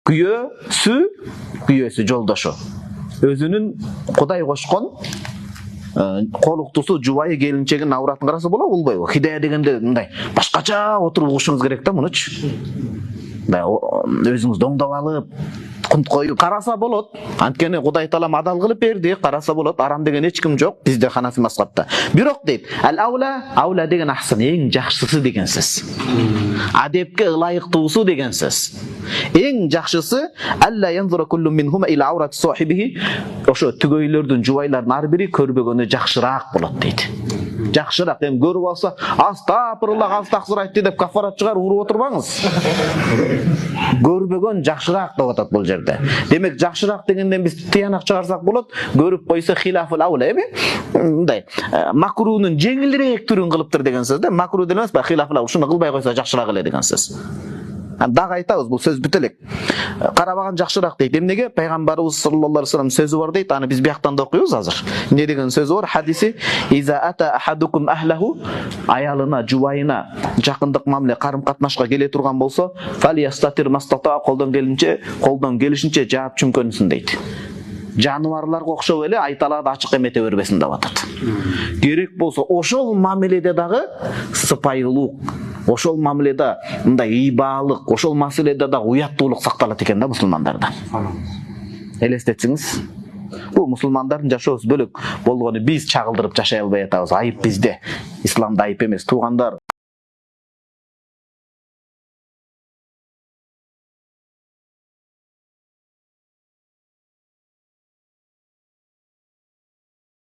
күйөөсү жолдошу. Өзүнүн Кудай кошкон колуктусу жубайы келинчегин авыратын караса болбойбу? Хидая дегенде мындай башкача отуруп угушуңуз керек да мунучу. Өзүңүз доңдоп алып, кунт коюп караса болот. Анткени Кудай Таала адал кылып берди, караса болот. Арам деген эч ким жок бизде Ханафи мазхабта. Бирок дейт, аула деген ахсын, эң жакшысы деген сөз. Адепке ылайыктуусу деген сөз. Эң жакшысы алла янзура куллу минхума ила аурат сахибихи. Ошо түгөйлөрдүн, жубайлардын ар бири көрбөгөнү жакшыраак болот дейт. Жакшыраак, эми көрүп алса, астапырылла, астаксырайт деп кафарат чыгар уруп отурбаңыз. Көрбөгөн жакшыраак деп атат бул жерде. Демек жакшыраак дегенден биз тыянак чыгарсак болот. Көрүп койсо хилафул аула, эми мындай макрунун жеңилирээк түрүн кылыптыр деген сөз да. Макру демес ба, хилафул аула, ушуну кылбай койсо жакшыраак эле деген сөз. Дагы айтабыз, бул сөз бүт элек. Карабаган жакшыраак дейт. Эмнеге? Пайгамбарыбыз саллаллаху алейхи вассалам сөзү бар дейт. Аны биз бияктан да окуйбуз азыр. Эмне деген сөзү бар? Хадиси: "Иза ата ахадукум ахлаху", аялына, жубайына жакындык мамиле, карым катнашка келе турган болсо, фалиястатир мастата, колдон келишинче жаап чүмкөнсүн дейт. Жаныбарларга окшоп эле айталады, ачык эмете бербесин деп атат. Керек болсо ошол мамиледе дагы сыпайылык, ошол мамиледе мындай ыйбалык, ошол маселеде дагы уяттуулук сакталат экен да мусулмандарда. Элестетсиңиз, бул мусулмандардын жашоосу бөлөк болгону биз чагылдырып жашай албай атабыз. Айып бизде. Исламда айып эмес. Туугандар,